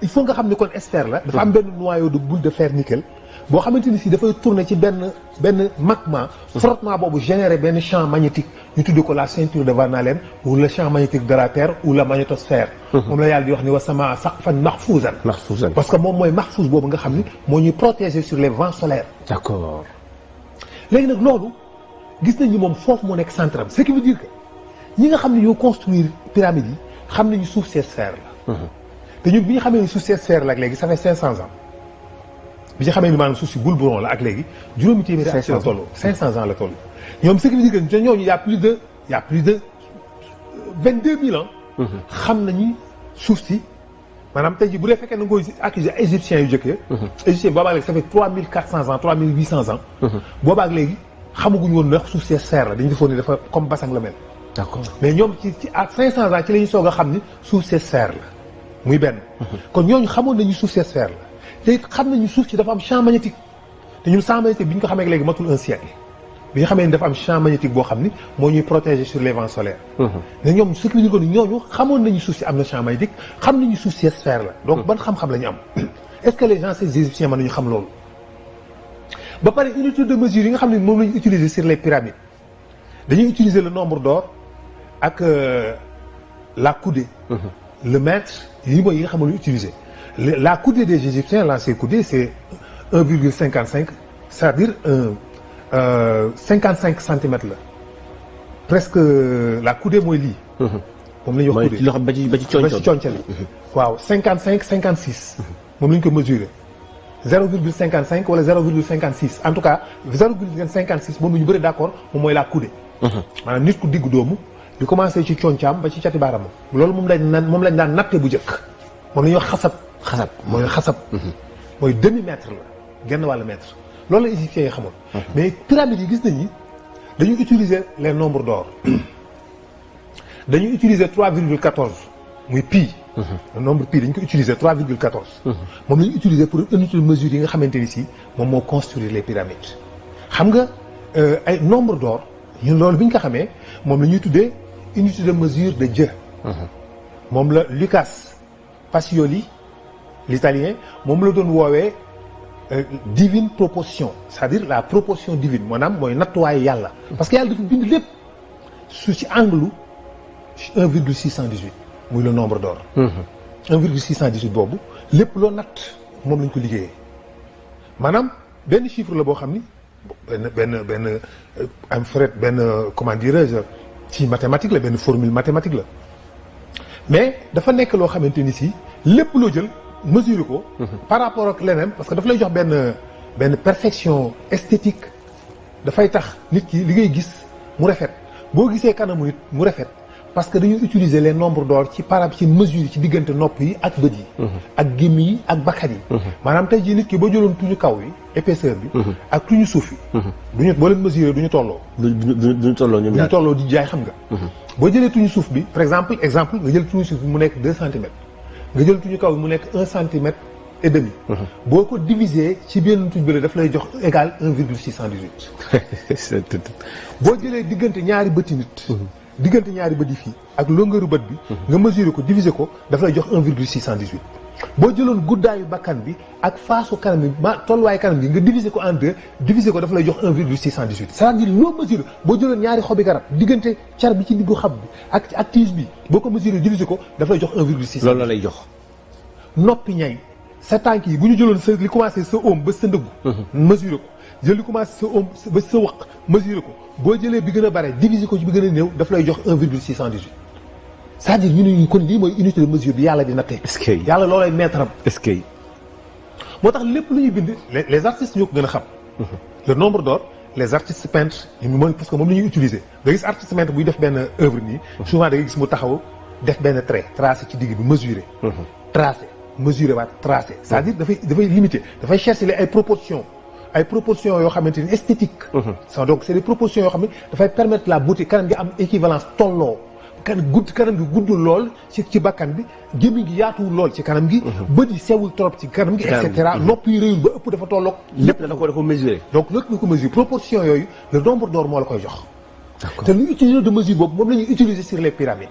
il faut nga xam ne kon sphère la. dafa am benn noyau de boule de fer nickel boo xamante ni si dafay tourner ci benn magma. frottement boobu générer benn champ magnétique ñu tuddee ko la ceinture de Van Allen ou le champ magnétique de la terre ou la magnétosphère. moom la yàlla di wax ni wa samaa saqfan mahfouzan. parce que moom mooy mahfouz boobu nga xam ni moo ñuy protéger sur les vents solaires. D'accord. léegi nag loolu gis nañ ni moom foofu moo nekk centre am ce qui veut dire que ñi nga xam ne ñoo construire pyramides yi xam nañu suuf si sphère la. te ñun bi ñu xamee ni suuf si sphère la ak léegi ça fait 500 ans bi ñu xamee ni maanaam suuf si boule bouron la ak léegi juróomi téeméeri at la toll 500 ans la toll ñoom ce qui veut dire que ñooñu y a plus de 22 000 ans. xam nañu suuf si maanaam tey jii bu dee fekkee na nga koy accuser égyptiens yu jëkkee. égyptiens boobaag léegi ça fait 3400 ans 3800 ans. boobaag léegi xamaguñu woon ndax suuf si sphère la dañu defoon ni dafa comme basang la mel. D'accord. mais ñoom ci à 500 ans ci la ñu soog a xam ni suuf si sphère la. muy benn. kon ñooñu xamoon nañu suuf si sphère la te it xam nañu suuf si dafa am champ magnétique te ñun champ magnétique bi ñu ko xamee léegi matul un siècle bi ñu xamee ni dafa am champ magnétique boo xam ni moo ñuy protéger sur les vents solaires. mais ñoom ce qui veut dire que ñooñu xamoon nañu suuf si am na champ magnétique xam nañu suuf si sphère la donc ban xam-xam la ñu am est-ce que les gens ces égyptiens mën nañu xam loolu. ba pare unité de mesure yi nga xam ne moom la ñu utiliser sur les pyramides dañuy utiliser le nombre d'or ak la coudée. le mètre yi mooy yi nga xam ne utiliser la coudée des Égyptiens l'ancienne coudée c'est 1,55 c'est-à-dire 55 centimètres la presque la coudée mooy lii. moom la ñuy wax coudée mooy ba ci concali waaw 55 56. moom la ñu ko mesurer 0,55 wala 0,56 en tout cas 0,56 moom la ñu bëri d'accord moom mooy la coudée. maanaam nit ku diggu doomu. di commencé ci concaam ba ci cati baaramam loolu moom lañ daan natte bu njëkk moom la ñuy wax xasab mooy xasab mooy demi-mètre la genn wàllu mètre loolu la égyptiens yi xamoon mais pyramides yi gis nañ ni dañuy utiliser les nombres d'or dañuy utiliser 3,14 muy pi le nombre pi dañ ko utiliser 3,14 moom la ñu utiliser pour unité de mesure yi nga xamante ni si moom moo construire les pyramides xam nga ay nombre d'or ñun loolu bi ñu ko xamee moom la ñuy tuddee unité de mesure de Dieu. moom la Lucas Pacioli l'italien moom la doon woowee divine proportion, c'est-à-dire la proportion divine maanaam mooy nattuwaayu yàlla. parce que yàlla dafa bind lépp su ci angle 1,618 muy le nombre d'or. 1,618 boobu lépp loo natt moom lañ ko liggéeyee maanaam benn chiffre la boo xam ni benn am fret benn comment dirais-je ci mathématique la benn formule mathématique la mais dafa nekk loo xamante ni si lépp loo jël mesurer ko. par rapport ak leneen parce que daf lay jox benn perfection esthétique dafay tax nit ki li ngay gis mu rafet boo gisee kanamu nit mu rafet parce que dañuy utiliser les nombres d'or ci par rapport ci mesure yi ci diggante nopp yi ak bët yi. ak gémmiñ yi ak bakkan yi. maanaam tey jii nit ki boo jëloon tuñu kaw yi épaisseur bi. ak tuñu suuf yi. duñu boo leen mesurer duñu tolloo. duñu tolloo ñoom ñaar duñu tolloo di jaay xam nga. boo jëlee tuñu suuf bi par exemple nga jël tuñu suuf bi mu nekk 2 centimètres. nga jël tuñu kaw bi mu nekk 1 centimètre et demi. boo ko diviser ci benn tuñ bële daf lay jox égal 1,618. boo jëlee diggante ñaari bëti nit. diggante ñaari bët yi fii ak longueur bët bi. nga mesurer ko diviser ko daf lay jox 1,618. boo jëloon guddaayu bakkan bi ak faasu kanam bi tolluwaayu kanam bi nga diviser ko en 2 diviser ko daf lay jox 1,618. c'est-à-dire loo mesurer boo jëloon ñaari xobi garab diggante car bi ci diggu xab bi ak tige bi boo ko mesurer diviser ko daf lay jox 1,618. loolu la lay jox. noppi ñay sa tànk yi bu ñu jëloon sa li commencé sa oom ba sa ndëggu. mesurer ko jël li commencé sa oom ba sa waq mesurer ko boo jëlee bi gën a bare diviser ko ci bi gën a néew daf lay jox 1,618. c'est-à-dire ñu ne kon lii mooy unité de mesure bi yàlla di nattee. est-ce que yàlla loolay mettre am. est-ce que moo tax lépp lu ñuy bind les artistes ñoo ko gën a xam. le nombre d'or les artistes peintres mooy parce que moom la ñuy utiliser da gis artiste peintre buy def benn œuvre nii. souvent da ngay gis mu taxaw def benn trait tracé ci digg bi mesurer. tracé mesurer waat tracé. c'est-à-dire dafay limiter dafay chercher ay proportions yoo xamante ni esthétique. donc c'est des proportions yoo xam ne dafay permettre la beauté kanam gi am équivalence tolloo. kanam gi guddul lool ci bakkan bi gémmiñ gi yaatuwul lool ci kanam gi. bët yi sewul trop ci kanam gi. et cetera nopp yi réyul ba ëpp dafa tolloog. lépp da ko mesurer. donc lépp nga ko mesurer proportion yooyu le nombre d'or moo la koy jox. d'accord te lu utiliser de mesure boobu moom la ñuy utiliser sur les pyramides.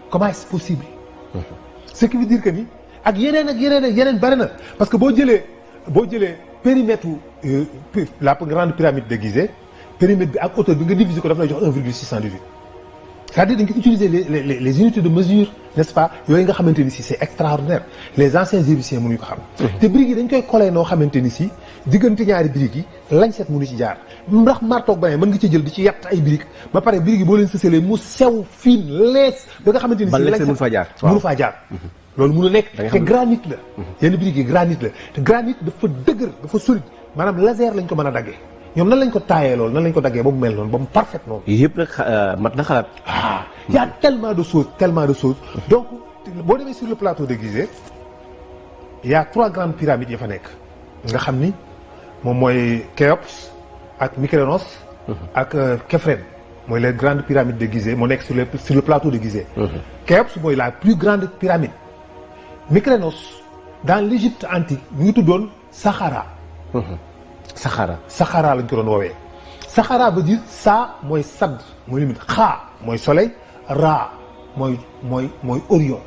comment est-ce possible. ce qui veut dire que ni ak yeneen bari na parce que boo jëlee périmètre la grande pyramide de Gizeh périmètre bi ak hauteur bi nga diviser ko dafa lay jox 1,618. c'est-à-dire dañ ko utiliser les unités de mesure n'est-ce pas yooyu nga xamante ni si c'est extraordinaire les anciens égyptiens mënuñu ko xam. te briques yi dañ koy coller noo xamante ni si diggante ñaari briques yi lañset mënu ci jaar ndax martoog ba ne mën nga ci jël di ci yatt ay briques ba pare briques yi boo leen sësalee mu sew fin lees ba nga xamante ni si lañset mënu faa jaar loolu mënu nekk te granit la yenn briques yi granit la te granit dafa dëgër dafa solide maanaam laser lañ ko mën a daggee ñoom nan lañ ko taayee loolu nan lañ ko daggee ba mu mel noonu ba mu parfait noonu. yëpp nag mat na xalaat. y a tellement de choses donc boo demee sur le plateau de Gizeh y a 3 grandes pyramides ya fa nekk nga xam ni moom mooy Khéops ak Mykonos ak Khéphren mooy les grandes pyramides de Gizeh moo nekk sur le plateau de Gizeh. Khéops mooy la plus grande pyramide. Mykonos dans l'Égypte antique ñu ngi tuddoon Saqqara. Saqqara lañ ko doon woowee. Saqqara veut dire sa mooy sadd mooy limite xaa mooy soleil ra mooy Orion.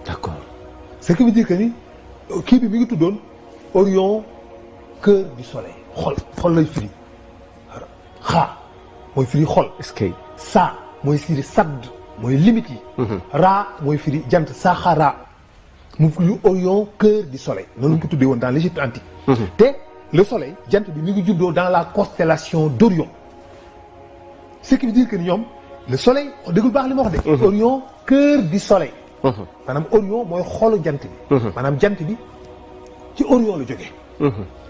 d'accord. ce qui veut dire que ni kii bi mi ngi tuddoon Orion cœur du soleil xol lay firi xaa mooy firi xol. est-ce que sa mooy firi sadd mooy limite yi. ra mooy firi jant Saqqara mu firi Orion cœur du soleil noonu lañ ko tuddee woon dans l'Égypte antique. te le soleil jant bi mi ngi juddoo dans la constellation d'Orion ce qui veut dire que ni ñoom le soleil déggul baax li ma wax de. Orion cœur du soleil. maanaam Orion mooy xolu jant bi. maanaam jant bi ci Orion la jógee.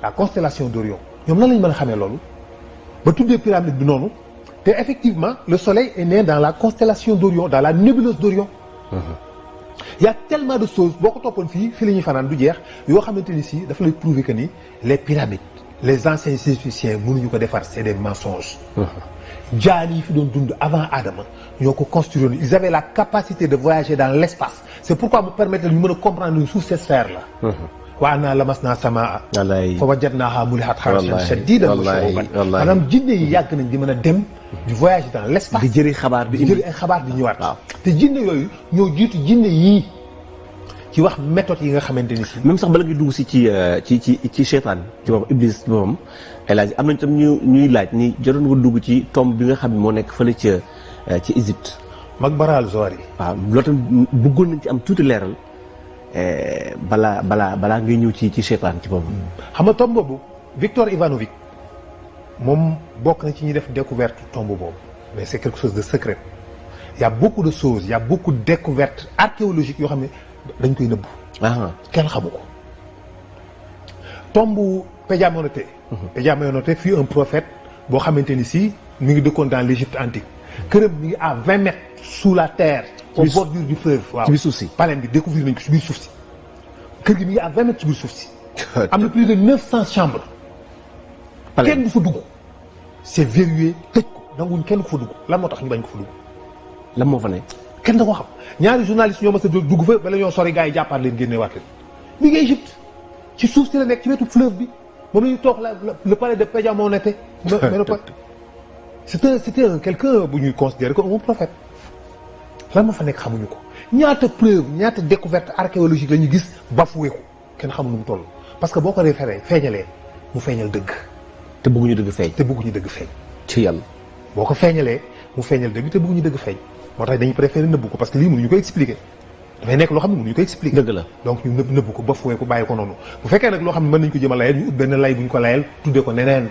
la constellation d'Orion ñoom nan lañ mën a xamee loolu ba tuddee pyramide bi noonu te effectivement le soleil est né dans la constellation d'Orion dans la nébuleuse d'Orion. Il y a tellement de choses boo ko toppoon fii la ñuy fanaan du jeex yoo xamante ni si dafa lay prouver que ni les pyramides les anciens égyptiens mënuñu ko defar c'est des mensonges. jaan yi fi doon dund avant Adama ñoo ko construire ils avaient la capacité de voyager dans l'espace c'est pourquoi mu permettre ñu mën a comprendre sous cette sphère là. wa annaa lamasnaa samaa wallaay fa wajadnaahaa mulihat harashan wallaahi shadiidan wa wallaahi shuhuuban wallaahi. maanaam jinne yi yàgg nañ di mën a dem di voyager dans l'espace di jëri xabaar bi di indi jëli ay xabaar di ñëwaat waaw. te jinne yooyu ñoo jiitu jinne yii ci wax méthode yi nga xamante ni si même sax bala ngay dugg si ci seytaan ci boppam iblis ci boppam El Hadj am nañ tam ñuy laaj ni jotoon nga dugg ci tomb bi nga xam ne moo nekk fële ci Égypte. Maqbara al-Zawari waaw loolu tam bëggoon nañ ci am tuuti leeral balaa ngay ñëw ci seytaan ci boppam. xam nga tomb boobu Victor Ivanovic moom bokk na ci ñuy def découverte tomb boobu mais c'est quelque chose de secret il y a beaucoup de choses il y a beaucoup de découvertes archéologiques yoo xam ne dañ koy nëbbu kenn xamu ko tombu Pédiamonoté Pédiamonoté fut un prophète boo xamante ni si mi ngi dëkkoon dans l'Égypte antique këram mi ngi à 20 mètres sous la terre au bordure du fleuve waaw ci biir suuf si palais bi découvrir nañ ko ci biir suuf si kër gi mi ngi à 20 mètres ci biir suuf si am na plus de 900 chambres kenn du fa dugg c'est verrouillé tëj ko nanguñ kenn ko fa dugg lan moo tax ñu bañ ko fa dugg lan moo fa ne kenn da ko xam ñaari journalistes ñoo mas a dugg fa bala ñoo sori gars yi jàppaat leen génneewaat leen mi ngi Égypte ci suuf si la nekk ci wetu fleuve bi moom la ñuy toog le palais de Pédiamonoté c'était un quelqu'un bu ñuy considérer comme un prophète lan moo fa nekk xamuñu ko ñaata preuve ñaata découverte archéologique la ñu gis bafoué ko kenn xamul nu mu toll parce que boo ko référé feeñalee mu feeñal dëgg te bëgguñu dëgg feeñ te bëgguñu dëgg feeñ ci yàlla boo ko feeñalee mu feeñal dëgg te bëgguñu dëgg feeñ moo tax dañuy préféré nëbbu ko parce que lii mënuñu ko expliquer dafay nekk loo xam ne mënuñu ko expliquer dëgg la donc ñu nëbbu ko bafoué ko bàyyi ko noonu bu fekkee nag loo xam ne mën nañu ko jëm a layal ñu ut benn lay bu ñu ko layal tuddee ko neneen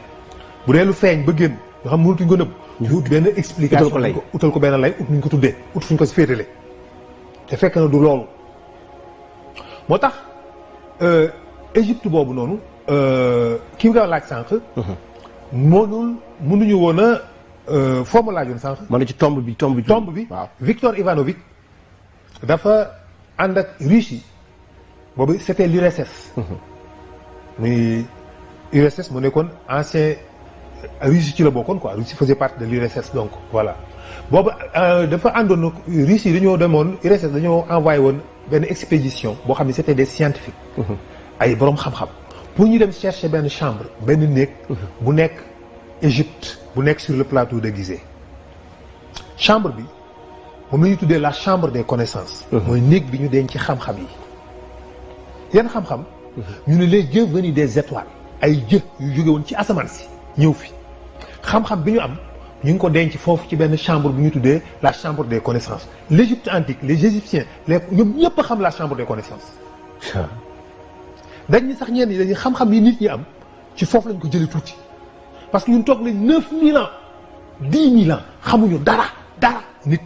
bu dee lu feeñ ba génn nga xam mënatuñ ko nëbb ñu ut benn explication utal ko benn lay ut nuñ ko tuddee ut fuñ ko si féetale te fekk na du loolu moo tax Égypte boobu noonu kii nga laaj sànq mënuñu woon a foo ma laajoon sànq ma ne ci tomb bi waaw Victor Ivanovic dafa ànd ak Russie boobu c'était l'URSS muy URSS mu nekkoon ancien Russie ci la bokkoon quoi Russie faisait partie de l'URSS donc voilà boobu dafa àndoon Russie dañoo demoon URSS dañoo envoyé woon benn expédition boo xam ne c'était des scientifiques ay boroom xam-xam pour ñu dem chercher benn chambre benn néeg bu nekk Égypte bu nekk sur le plateau de Gizeh chambre bi moom la ñuy tuddee la chambre des connaissances mooy néeg bi ñu denc ci xam-xam yi yan xam-xam ñu ne les dieux venus des étoiles ay jë yu jóge woon ci asamaan si ñëw fi xam-xam bi ñu am ñu ngi ko denc foofu ci benn chambre bu ñu tuddee la chambre des connaissances l'Égypte antique les Égyptiens ñoom ñëpp a xam la chambre des connaissances dañ ni sax ñenn ñi dañuy xam-xam yi nit ñi am ci foofu lañ ko jëlee tuuti parce que ñun toog nañ 9000 ans 10 000 ans xamuñu dara nit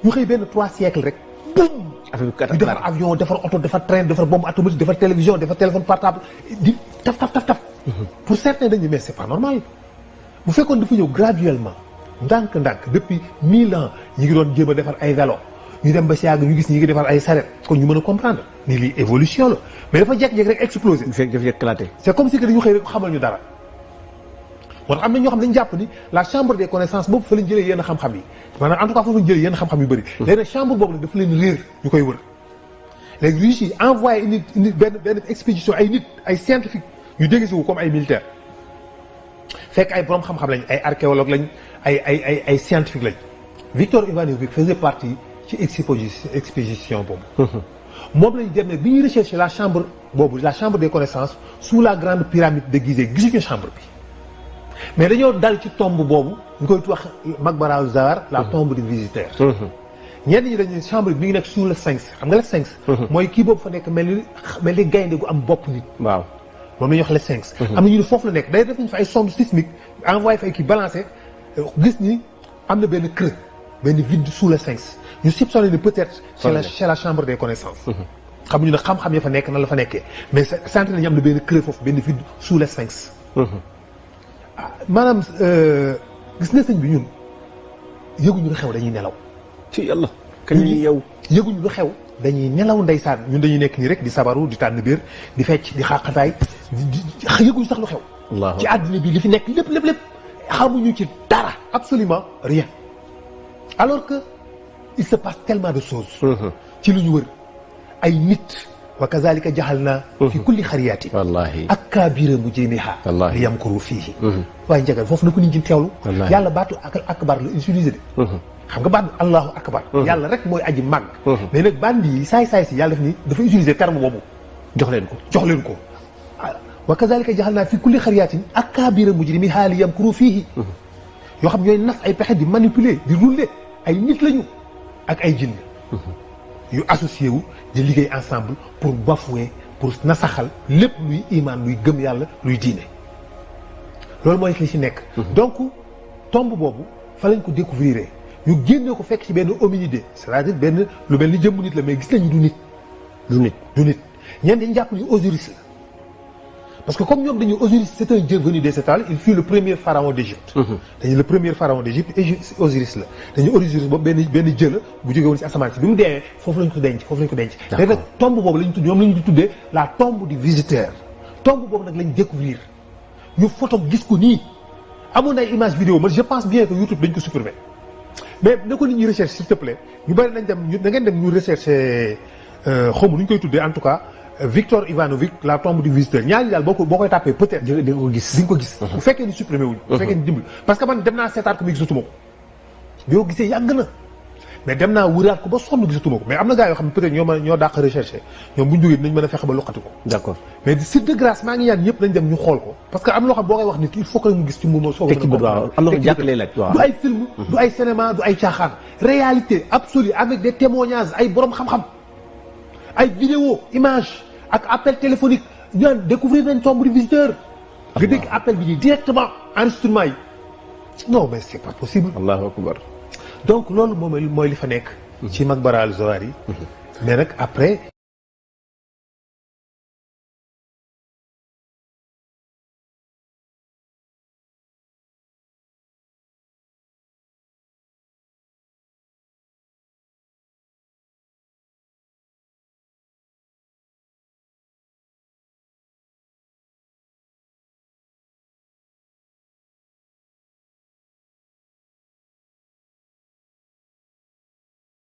ñu xëy benn 3 siècles rek boum ñu defar avion defar oto defar train defar bombe atomique defar télévision defar téléphone portable di taf pour certains dañu mais c'est pas normal bu fekkoon dafa ñëw graduellement ndànk depuis 1000 ans ñi ngi doon jéem a defar ay vélo ñu dem ba si yàgg ñu gis ñi ngi defar ay saret kon ñu mën a comprendre ni lii évolution la mais dafa jékki-jékki rek explosé dafa éclaté c'est comme si que dañu xëy rek xamal ñu dara moo tax am na ñoo xam dañu jàpp ni la chambre des connaissances boobu fa lañ jëlee yenn xam-xam yi maanaam en tout cas foofu lañ jëlee yenn xam-xam yu bëri léegi nag chambre boobu nag dafa leen réer ñu koy wër léegi Russie yi envoyé nit benn expédition ay nit ay scientifique ñu déguisé wu comme ay militaires fekk ay borom xam-xam lañ ay archéologue lañ ay scientifique lañ Victor Ivanovic faisait partie ci expédition boobu moom lañ dem ne bi ñuy rechercher la chambre boobu la chambre des connaissances sous la grande pyramide de Gizeh gisuñu chambre bi mais dañoo dal ci tombe boobu ñu koy wax Maqbara al-Zawar la tombe du visiteur ñenn ñi dañuy chambre bi mi ngi nekk sous le sphinx xam nga le sphinx mooy kii boobu fa nekk mel ni gaynde gu am bopp nit waaw moom la ñuy wax le sphinx am na ñu ne foofu la nekk day def nañ fa ay sonde sismique envoyé fa ay kii balancé gis ni am na benn creux benn vide sous le sphinx ñu soupçonné ni peut-être c'est la chambre des connaissances xamuñu ne xam-xam ya fa nekk nan la fa nekkee mais sant nañu am na benn creux foofu benn vide sous le sphinx maanaam gis nga sëñ bi ñun yëguñu lu xew dañuy nelaw ci yàlla kañ ñuy yow yëguñu lu xew dañuy nelaw ndeysaan ñun dañuy nekk nii rek di sabaru di tànn biir di fecc di xaaxataay yëguñu sax lu xew ci àddina bi li fi nekk lépp xamuñu ci dara absolument rien alors que il se passe tellement de choses ci lu ñu wër ay nit wa kazalika jaxalna fi kulli xariyatin wallaahi akabira mujrimiha wallaahi li yamkuru fiihi waaye njagal foofu na ko nit ñi teewlu yàlla baatu akbar la utilisé de xam nga baatu allahu akbar yàlla rek mooy aji màgg mais nag bandi yi saay-saay si yàlla def ni dafa utiliser terme boobu jox leen ko wa kazalika jaxalna fi kulli xariyatin akabira mujrimiha li yamkuru fiihi yoo xam ñooy nas ay pexe di manipuler di rouler ay nit lañu ak ay jinn yu associé wu di liggéey ensemble pour bafouer pour nasaxal lépp luy iman luy gëm yàlla luy diine loolu mooy li ci nekk donc tombe boobu fa lañ ko découvrir ñu génne ko fekk ci benn hominidé c'est-à-dire benn lu mel ni jëmm nit la mais gis nañu du nit ñeen dañu jàpp ni Osiris la parce que comme ñoom dañu Osiris c'est un dieu venu des étoiles il fut le premier pharaon d'Égypte dañu le premier pharaon d'Égypte Osiris la dañu Osiris boobu benn jeu la bu jóge woon ci asamaan si bi mu deewee foofu lañ ko denc léegi nag tombe boobu lañ tudd ñoom lañu tuddee la tombe du visiteur tombe boobu nag lañ découvrir ñu photo gis ko nii amoon ay image vidéo man je pense bien que YouTube dañ ko supprimer mais na ko nit ñi recherche s'il te plaît ñu bëri nañ dem da ngeen dem ñu recherche xawma nu ñu koy tuddee en tout cas Victor Ivanovic la tombe du visiteur ñaari daal boo koy tàppee peut-être di nga ko gis bu fekkee ni supprimé wuñ bu fekkee ni dimbali parce que man dem naa seetaat ko mais gisatuma ko bi ko gisee yàgg na mais dem naa wëraat ko ba sonn gisatuma ko mais am na gars yoo xam ne peut-être ñoo dàq recherché ñoom bu ñu jógee dinañ mën a fexe ba loqati ko d'accord mais c'est de grâce maa ngi ñaan ñëpp nañ dem ñu xool ko parce que am na loo xam boo koy wax nit ki il faut que mu gis ci moom soo am na ko jàkkalee laaj du ay film du ay cinéma du ay caaxaan réalité absolue avec des témoignages ay borom xam-xam ay vidéo image ak appel téléphonique ñu naan découvrir nañ tombe du visiteur nga dégg appel bi nii directement enregistrement yi non mais c'est pas possible allahu akbar donc loolu moom mooy li fa nekk ci Maqbara al-Zawahiri mais nag après